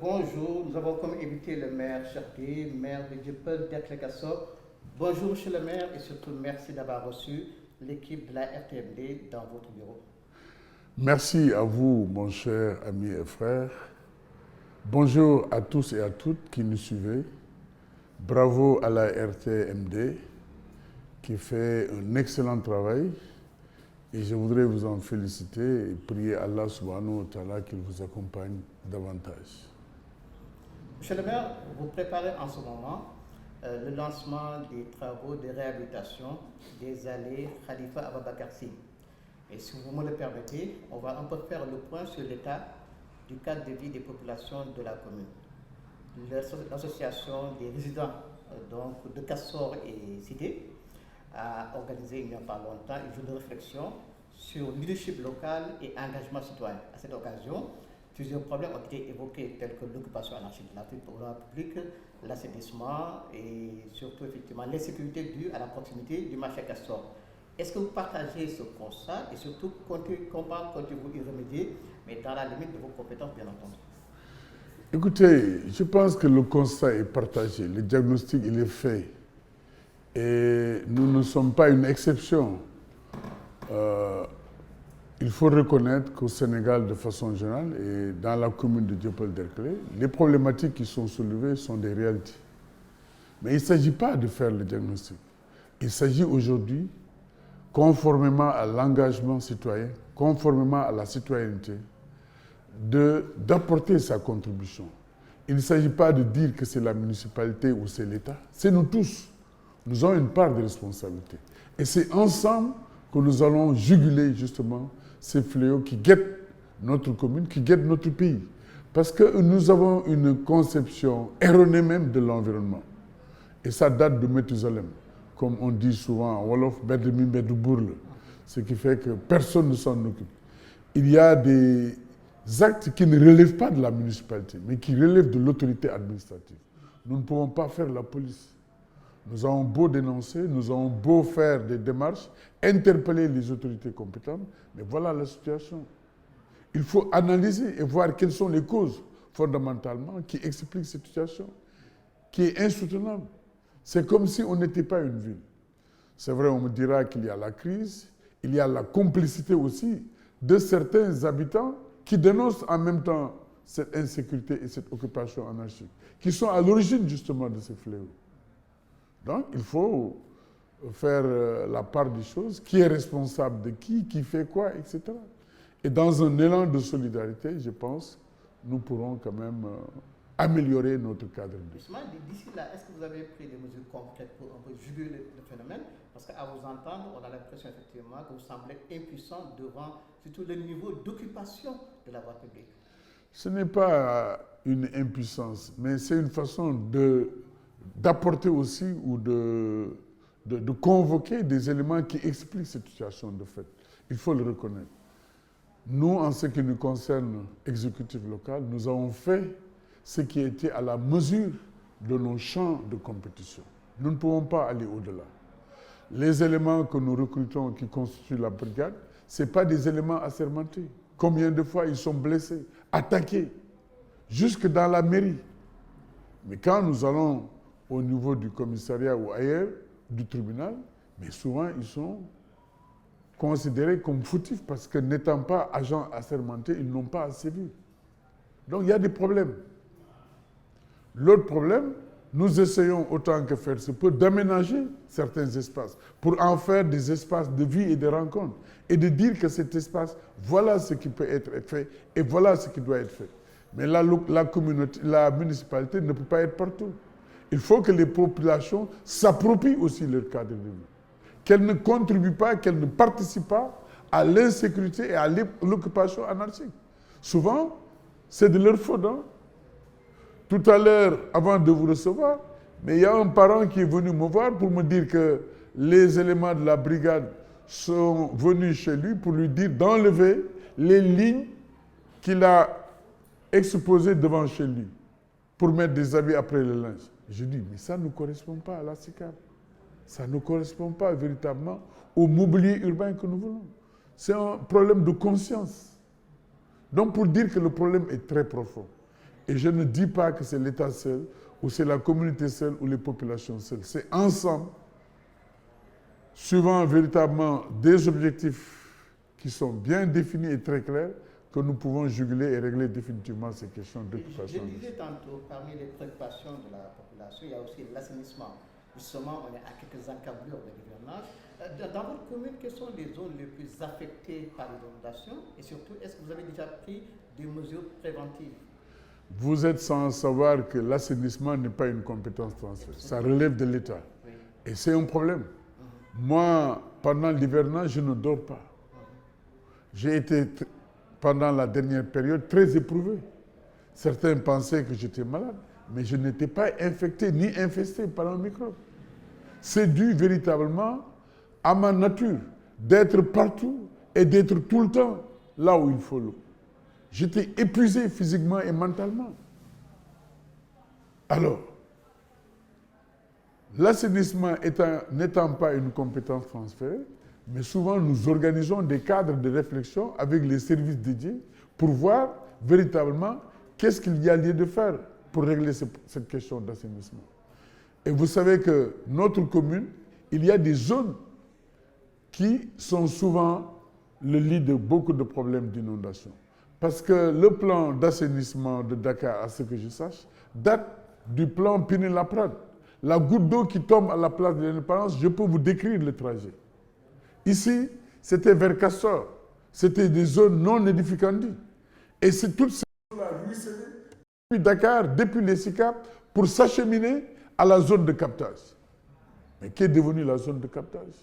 Bonjour, nous avons comme invité le maire Cherki, maire de Dieuppeul-Derklé-Castors. Bonjour monsieur le maire et surtout merci d'avoir reçu l'équipe de la RTMD dans votre bureau. Merci à vous, mon cher ami et frère. Bonjour à tous et à toutes qui nous suivez. Bravo à la RTMD qui fait un excellent travail et je voudrais vous en féliciter et prier Allah subhanahu wa ta'ala qu'il vous accompagne davantage. Monsieur le maire, vous préparez en ce moment le lancement des travaux de réhabilitation des allées Khalifa Ababakar Sy. Et si vous me le permettez, on va un peu faire le point sur l'état du cadre de vie des populations de la commune. L'association des résidents donc, de Castors et Cité a organisé il n'y a pas longtemps une journée de réflexion sur le leadership local et engagement citoyen. À cette occasion, plusieurs problèmes ont été évoqués, tels que l'occupation anarchique de la publique, l'assainissement et surtout effectivement l'insécurité due à la proximité du marché Castor. Est-ce que vous partagez ce constat et surtout comment comptez-vous y remédier, mais dans la limite de vos compétences bien entendu? Écoutez, je pense que le constat est partagé, le diagnostic il est fait et nous ne sommes pas une exception. Il faut reconnaître qu'au Sénégal, de façon générale, et dans la commune de Dieuppeul-Derklé, les problématiques qui sont soulevées sont des réalités. Mais il ne s'agit pas de faire le diagnostic. Il s'agit aujourd'hui, conformément à l'engagement citoyen, conformément à la citoyenneté, d'apporter sa contribution. Il ne s'agit pas de dire que c'est la municipalité ou c'est l'État. C'est nous tous. Nous avons une part de responsabilité. Et c'est ensemble que nous allons juguler justement ces fléaux qui guettent notre commune, qui guettent notre pays. Parce que nous avons une conception erronée même de l'environnement. Et ça date de Methusalem. Comme on dit souvent en Wolof, Bedemi Bedoubourle. Ce qui fait que personne ne s'en occupe. Il y a des actes qui ne relèvent pas de la municipalité, mais qui relèvent de l'autorité administrative. Nous ne pouvons pas faire la police. Nous avons beau dénoncer, nous avons beau faire des démarches, interpeller les autorités compétentes, mais voilà la situation. Il faut analyser et voir quelles sont les causes fondamentalement qui expliquent cette situation, qui est insoutenable. C'est comme si on n'était pas une ville. C'est vrai, on me dira qu'il y a la crise, il y a la complicité aussi de certains habitants qui dénoncent en même temps cette insécurité et cette occupation anarchique, qui sont à l'origine justement de ces fléaux. Donc, il faut faire la part des choses, qui est responsable de qui fait quoi, etc. Et dans un élan de solidarité, je pense, nous pourrons quand même améliorer notre cadre de vie. Justement, d'ici là, est-ce que vous avez pris des mesures concrètes pour un peu juguler le phénomène? Parce qu'à vous entendre, on a l'impression effectivement que vous semblez impuissant devant surtout le niveau d'occupation de la voie publique. Ce n'est pas une impuissance, mais c'est une façon d'apporter aussi ou de convoquer des éléments qui expliquent cette situation de fait. Il faut le reconnaître. Nous, en ce qui nous concerne, exécutif local, nous avons fait ce qui était à la mesure de nos champs de compétition. Nous ne pouvons pas aller au-delà. Les éléments que nous recrutons qui constituent la brigade, ce n'est pas des éléments assermentés. Combien de fois ils sont blessés, attaqués, jusque dans la mairie. Mais quand nous allons au niveau du commissariat ou ailleurs, du tribunal, mais souvent ils sont considérés comme fautifs parce que n'étant pas agents assermentés, ils n'ont pas à sévir. Donc il y a des problèmes. L'autre problème, nous essayons autant que faire se peut d'aménager certains espaces pour en faire des espaces de vie et de rencontre et de dire que cet espace, voilà ce qui peut être fait et voilà ce qui doit être fait. Mais la municipalité ne peut pas être partout. Il faut que les populations s'approprient aussi leur cadre de vie. Qu'elles ne contribuent pas, qu'elles ne participent pas à l'insécurité et à l'occupation anarchique. Souvent, c'est de leur faute. Hein? Tout à l'heure, avant de vous recevoir, mais il y a un parent qui est venu me voir pour me dire que les éléments de la brigade sont venus chez lui pour lui dire d'enlever les lignes qu'il a exposées devant chez lui pour mettre des habits après le linge. Je dis, mais ça ne correspond pas à la SICAP. Ça ne correspond pas véritablement au mobilier urbain que nous voulons. C'est un problème de conscience. Donc pour dire que le problème est très profond. Et je ne dis pas que c'est l'État seul, ou c'est la communauté seule, ou les populations seules. C'est ensemble, suivant véritablement des objectifs qui sont bien définis et très clairs, que nous pouvons juguler et régler définitivement ces questions d'occupation. Je disais tantôt, parmi les préoccupations de la population, il y a aussi l'assainissement. Justement, on est à quelques encablures de gouvernance. Dans votre commune, quelles sont les zones les plus affectées par l'inondation? Et surtout, est-ce que vous avez déjà pris des mesures préventives? Vous êtes sans savoir que l'assainissement n'est pas une compétence transférée. Ça relève de l'État. Oui. Et c'est un problème. Moi, pendant l'hivernage, je ne dors pas. J'ai été, pendant la dernière période, très éprouvé. Certains pensaient que j'étais malade, mais je n'étais pas infecté ni infesté par un microbe. C'est dû véritablement à ma nature d'être partout et d'être tout le temps là où il faut l'eau. J'étais épuisé physiquement et mentalement. Alors, l'assainissement n'étant pas une compétence transférée, mais souvent nous organisons des cadres de réflexion avec les services dédiés pour voir véritablement qu'est-ce qu'il y a lieu de faire pour régler cette question d'assainissement. Et vous savez que notre commune, il y a des zones qui sont souvent le lit de beaucoup de problèmes d'inondation. Parce que le plan d'assainissement de Dakar, à ce que je sache, date du plan Pinet-Laprade. La goutte d'eau qui tombe à la place de l'indépendance, je peux vous décrire le trajet. Ici, c'était vers Castor. C'était des zones non édificantes. Et c'est toutes ces zones-là ruisselaient depuis Dakar, depuis les SICAP, pour s'acheminer à la zone de captage. Mais qu'est devenue la zone de captage?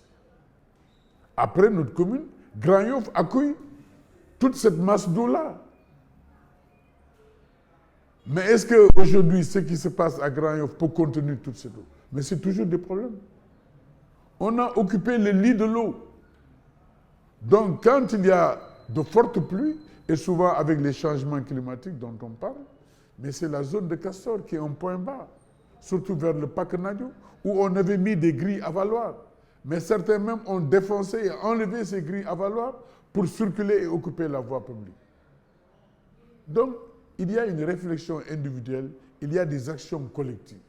Après notre commune, Grand Yoff accueille toute cette masse d'eau-là. Mais est-ce qu'aujourd'hui, ce qui se passe à Grand Yoff peut contenir toute cette eau? Mais c'est toujours des problèmes. On a occupé le lit de l'eau. Donc, quand il y a de fortes pluies, et souvent avec les changements climatiques dont on parle, mais c'est la zone de Castor qui est un point bas, surtout vers le Parc Nadio, où on avait mis des grilles à valoir. Mais certains même ont défoncé et enlevé ces grilles à valoir pour circuler et occuper la voie publique. Donc, il y a une réflexion individuelle, il y a des actions collectives.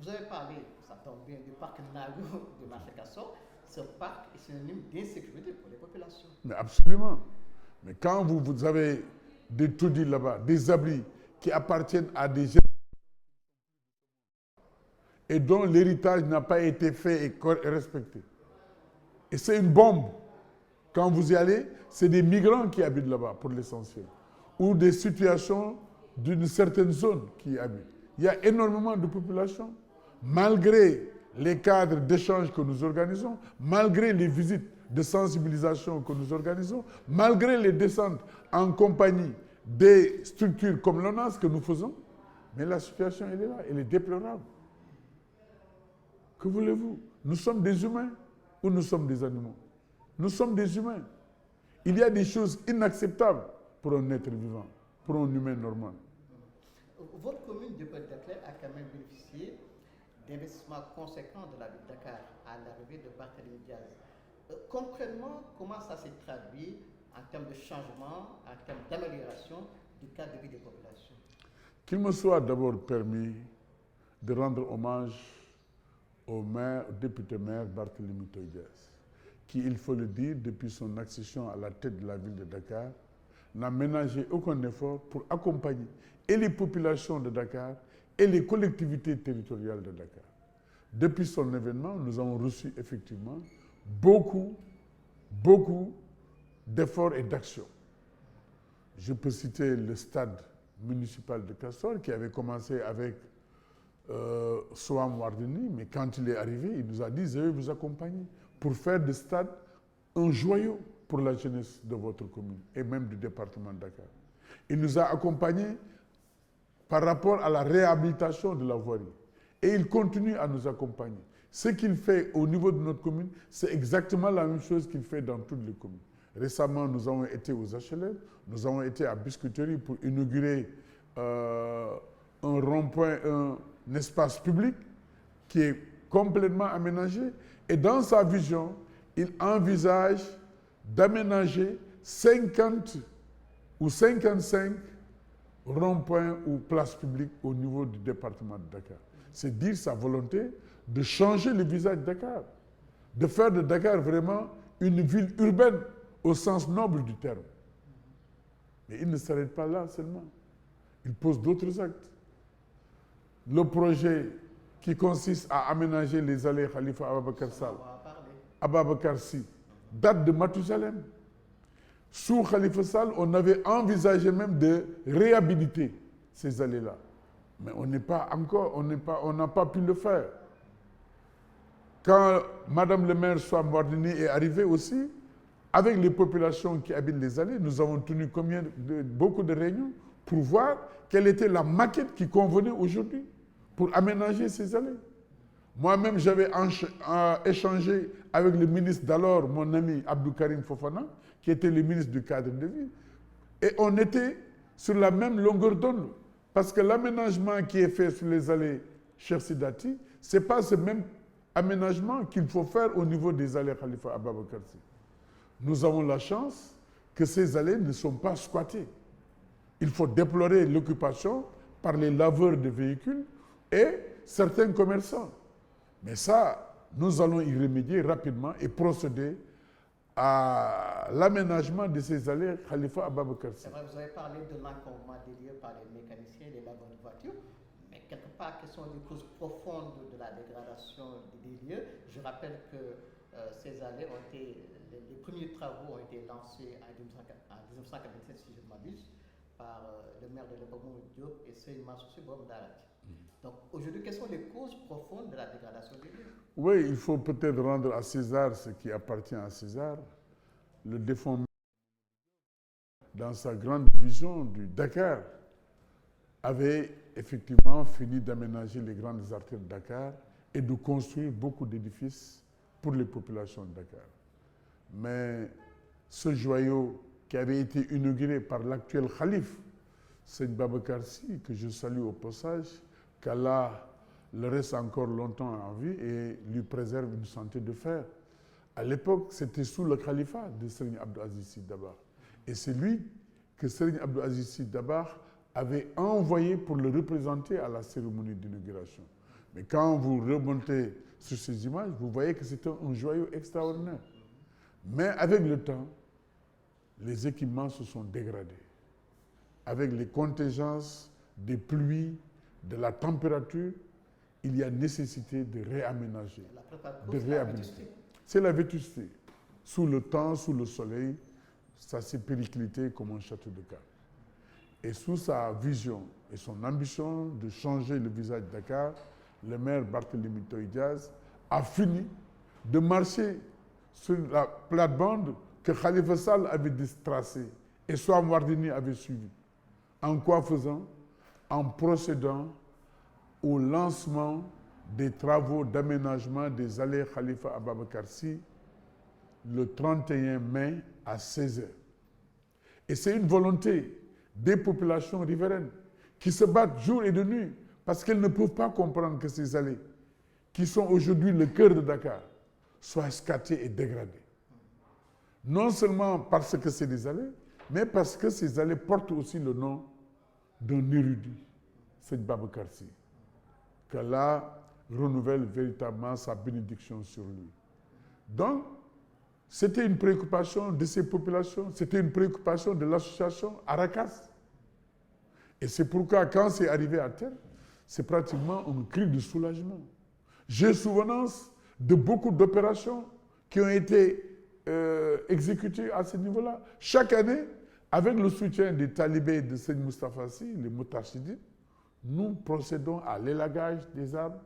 Vous avez parlé, ça tombe bien, du parc Nago de marché Castor. Ce parc est synonyme d'insécurité pour les populations. Mais absolument. Mais quand vous avez des taudis là-bas, des abris qui appartiennent à des gens et dont l'héritage n'a pas été fait et respecté. Et c'est une bombe. Quand vous y allez, c'est des migrants qui habitent là-bas, pour l'essentiel. Ou des situations d'une certaine zone qui y habitent. Il y a énormément de populations. Malgré les cadres d'échange que nous organisons, malgré les visites de sensibilisation que nous organisons, malgré les descentes en compagnie des structures comme l'ONAS que nous faisons, mais la situation, elle est là, elle est déplorable. Que voulez-vous? Nous sommes des humains ou nous sommes des animaux? Nous sommes des humains. Il y a des choses inacceptables pour un être vivant, pour un humain normal. Votre commune de Pointe-à-Claire a quand même bénéficié d'investissements conséquents de la ville de Dakar à l'arrivée de Barthélémy Diaz. Concrètement, comment ça s'est traduit en termes de changement, en termes d'amélioration du cadre de vie des populations? Qu'il me soit d'abord permis de rendre hommage au député maire Barthélémy Diaz, qui, il faut le dire, depuis son accession à la tête de la ville de Dakar, n'a ménagé aucun effort pour accompagner et les populations de Dakar et les collectivités territoriales de Dakar. Depuis son événement, nous avons reçu effectivement beaucoup d'efforts et d'actions. Je peux citer le stade municipal de Castor qui avait commencé avec Soham Wardini, mais quand il est arrivé, il nous a dit « Je vais vous accompagner pour faire de stade un joyau pour la jeunesse de votre commune et même du département de Dakar. » Il nous a accompagnés par rapport à la réhabilitation de la voirie. Et il continue à nous accompagner. Ce qu'il fait au niveau de notre commune, c'est exactement la même chose qu'il fait dans toutes les communes. Récemment, nous avons été aux HLM, nous avons été à Biscuiterie pour inaugurer un rond-point, un espace public qui est complètement aménagé. Et dans sa vision, il envisage d'aménager 50 ou 55 rond-point ou place publique au niveau du département de Dakar. C'est dire sa volonté de changer le visage de Dakar, de faire de Dakar vraiment une ville urbaine au sens noble du terme. Mais il ne s'arrête pas là seulement. Il pose d'autres actes. Le projet qui consiste à aménager les allées Khalifa Ababakar Sall, Ababakar Sy, date de Mathusalem. Sous Khalifa Sall, on avait envisagé même de réhabiliter ces allées-là. Mais on n'a pas pu le faire. Quand Madame le maire Soham Wardini est arrivée aussi, avec les populations qui habitent les allées, nous avons tenu beaucoup de réunions pour voir quelle était la maquette qui convenait aujourd'hui pour aménager ces allées. Moi-même, j'avais échangé avec le ministre d'alors, mon ami Abdou Karim Fofana, qui était le ministre du cadre de vie. Et on était sur la même longueur d'onde. Parce que l'aménagement qui est fait sur les allées Cheikh Sidati, ce n'est pas ce même aménagement qu'il faut faire au niveau des allées Khalifa Ababakar Sy. Nous avons la chance que ces allées ne sont pas squattées. Il faut déplorer l'occupation par les laveurs de véhicules et certains commerçants. Mais ça, nous allons y remédier rapidement et procéder à l'aménagement de ces allées Khalifa Ababakar Sy. Vous avez parlé de l'encombrement des lieux par les mécaniciens et les laveurs de voitures, mais quelque part, quelles sont les causes profondes de la dégradation des lieux? Je rappelle que ces allées ont été, les premiers travaux ont été lancés en 1987, si je ne m'abuse, par le maire de l'époque, Mamadou Diop, et Seyni Mansour Sy Borom Darati. Donc aujourd'hui, quelles sont les causes profondes de la dégradation des lieux? Oui, il faut peut-être rendre à César ce qui appartient à César. Le défunt, dans sa grande vision du Dakar, avait effectivement fini d'aménager les grandes artères de Dakar et de construire beaucoup d'édifices pour les populations de Dakar. Mais ce joyau qui avait été inauguré par l'actuel calife, Seyni Babacar Sy, que je salue au passage, qu'Allah le reste encore longtemps en vie et lui préserve une santé de fer. À l'époque, c'était sous le califat de Serigne Abdou Aziz Sy Dabakh. Et c'est lui que Serigne Abdou Aziz Sy Dabakh avait envoyé pour le représenter à la cérémonie d'inauguration. Mais quand vous remontez sur ces images, vous voyez que c'était un joyau extraordinaire. Mais avec le temps, les équipements se sont dégradés. Avec les contingences des pluies, de la température, il y a nécessité de réaménager, de réhabiliter. C'est la vétusté. Sous le temps, sous le soleil, ça s'est périclité comme un château de cartes. Et sous sa vision et son ambition de changer le visage de Dakar, le maire Barthélémy Toye Dias a fini de marcher sur la plate-bande que Khalifa Sall avait tracée et Soham Wardini avait suivi. En quoi faisant? En procédant au lancement des travaux d'aménagement des allées Khalifa Ababakar Sy le 31 mai à 16h. Et c'est une volonté des populations riveraines qui se battent jour et de nuit parce qu'elles ne peuvent pas comprendre que ces allées, qui sont aujourd'hui le cœur de Dakar, soient squattées et dégradées. Non seulement parce que c'est des allées, mais parce que ces allées portent aussi le nom d'un érudit, Seyni Babacar Sy, qu'Allah renouvelle véritablement sa bénédiction sur lui. Donc, c'était une préoccupation de ces populations, c'était une préoccupation de l'association Aracas. Et c'est pourquoi, quand c'est arrivé à terre, c'est pratiquement un cri de soulagement. J'ai souvenance de beaucoup d'opérations qui ont été exécutées à ce niveau-là. Chaque année, avec le soutien des talibés de Seyni Moustapha Sy, les Moutachidines, nous procédons à l'élagage des arbres,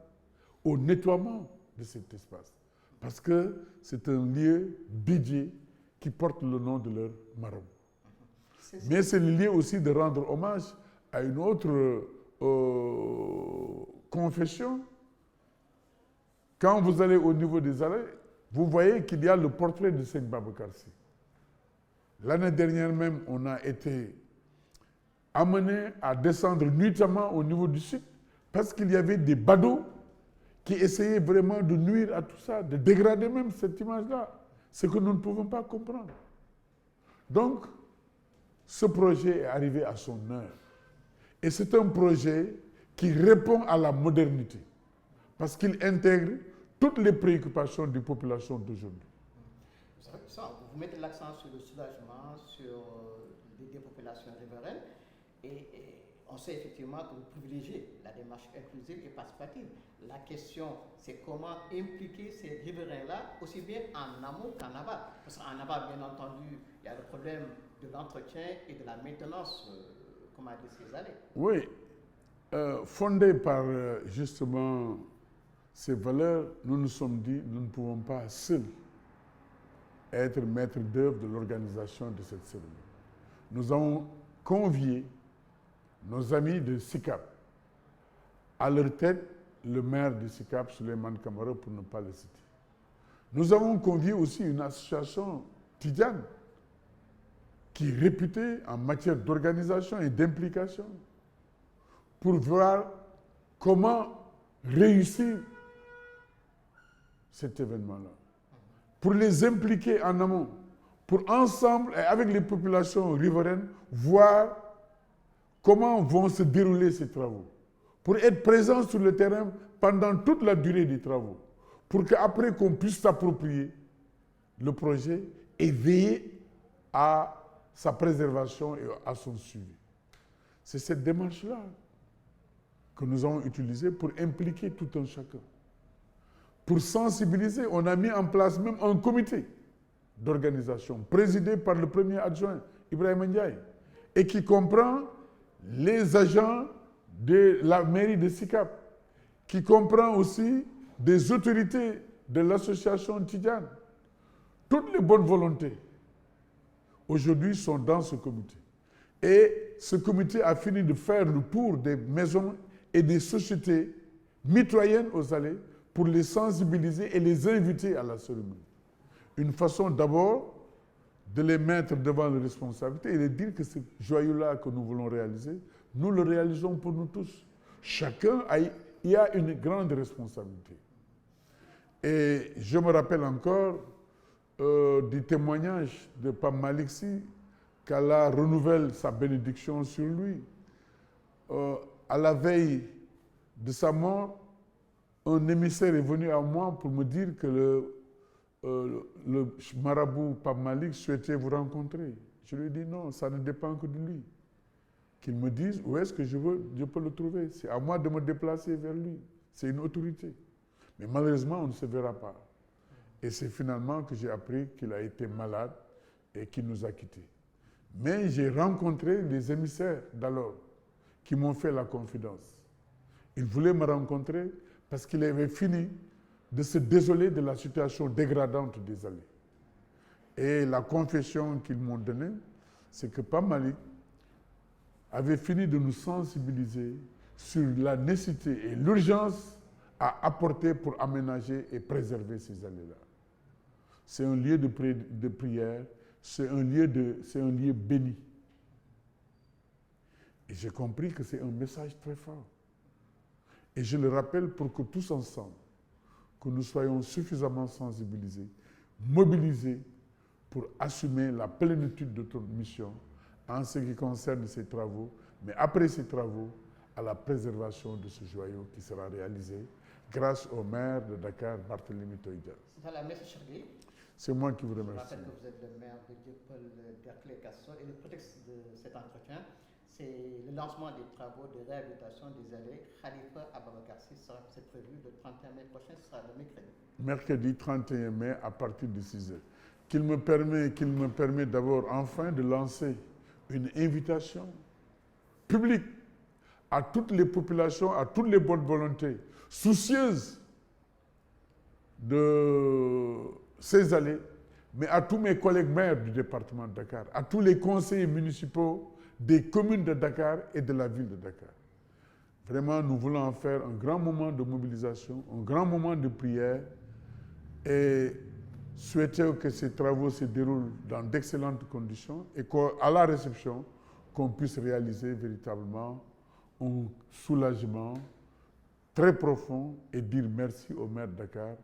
au nettoiement de cet espace. Parce que c'est un lieu dédié qui porte le nom de leur marabout. Mais c'est le lieu aussi de rendre hommage à une autre confession. Quand vous allez au niveau des allées, vous voyez qu'il y a le portrait de Seyni Babacar Sy. L'année dernière même, on a été amené à descendre nuitamment au niveau du site parce qu'il y avait des badauds qui essayaient vraiment de nuire à tout ça, de dégrader même cette image-là. Ce que nous ne pouvons pas comprendre. Donc, ce projet est arrivé à son heure. Et c'est un projet qui répond à la modernité, parce qu'il intègre toutes les préoccupations des populations d'aujourd'hui. Vous mettez l'accent sur le soulagement, sur les populations riveraines, et on sait effectivement que vous privilégiez la démarche inclusive et participative. La question, c'est comment impliquer ces riverains-là, aussi bien en amont qu'en aval. Parce qu'en aval, bien entendu, il y a le problème de l'entretien et de la maintenance, ces allées. Oui, fondé par justement ces valeurs, nous nous sommes dit, nous ne pouvons pas seuls être maîtres d'œuvre de l'organisation de cette cérémonie. Nous avons convié nos amis de SICAP, à leur tête le maire de SICAP, Souleymane Kamara, pour ne pas le citer. Nous avons convié aussi une association tidjane qui est réputée en matière d'organisation et d'implication pour voir comment réussir cet événement-là, pour les impliquer en amont, pour ensemble et avec les populations riveraines voir comment vont se dérouler ces travaux, pour être présents sur le terrain pendant toute la durée des travaux, pour qu'après qu'on puisse s'approprier le projet et veiller à sa préservation et à son suivi. C'est cette démarche-là que nous avons utilisée pour impliquer tout un chacun. Pour sensibiliser, on a mis en place même un comité d'organisation présidé par le premier adjoint, Ibrahima Ndiaye, et qui comprend les agents de la mairie de SICAP, qui comprend aussi des autorités de l'association tidjane. Toutes les bonnes volontés, aujourd'hui, sont dans ce comité. Et ce comité a fini de faire le tour des maisons et des sociétés mitoyennes aux allées pour les sensibiliser et les inviter à la cérémonie. Une façon d'abord de les mettre devant les responsabilités et de dire que ce joyau-là que nous voulons réaliser, nous le réalisons pour nous tous. Chacun y a une grande responsabilité. Et je me rappelle encore du témoignage de Pape Malick Sy, qu'Allah renouvelle sa bénédiction sur lui. À la veille de sa mort, un émissaire est venu à moi pour me dire que le marabout Pape Malick souhaitait vous rencontrer. Je lui ai dit non, ça ne dépend que de lui. Qu'il me dise où est-ce que je peux le trouver. C'est à moi de me déplacer vers lui. C'est une autorité. Mais malheureusement, on ne se verra pas. Et c'est finalement que j'ai appris qu'il a été malade et qu'il nous a quittés. Mais j'ai rencontré les émissaires d'alors qui m'ont fait la confidence. Ils voulaient me rencontrer parce qu'il avait fini de se désoler de la situation dégradante des allées. Et la confession qu'ils m'ont donnée, c'est que Pape Malick avait fini de nous sensibiliser sur la nécessité et l'urgence à apporter pour aménager et préserver ces allées-là. C'est un lieu de prière, c'est un lieu béni. Et j'ai compris que c'est un message très fort. Et je le rappelle pour que tous ensemble, que nous soyons suffisamment sensibilisés, mobilisés pour assumer la plénitude de notre mission en ce qui concerne ces travaux, mais après ces travaux, à la préservation de ce joyau qui sera réalisé grâce au maire de Dakar, Barthélémy Toye Dias. C'est moi qui vous remercie. Je rappelle que vous êtes le maire de Dieuppeul-Derklé-Castors et le prétexte de cet entretien, c'est le lancement des travaux de réhabilitation des allées Khalifa Ababacar Sy. C'est prévu le 31 mai prochain, ce sera le mercredi. Mercredi 31 mai à partir de 6 heures. Qu'il me permet d'abord enfin de lancer une invitation publique à toutes les populations, à toutes les bonnes volontés, soucieuses de ces allées, mais à tous mes collègues maires du département de Dakar, à tous les conseillers municipaux des communes de Dakar et de la ville de Dakar. Vraiment, nous voulons en faire un grand moment de mobilisation, un grand moment de prière et souhaiter que ces travaux se déroulent dans d'excellentes conditions et qu'à la réception, qu'on puisse réaliser véritablement un soulagement très profond et dire merci au maire de Dakar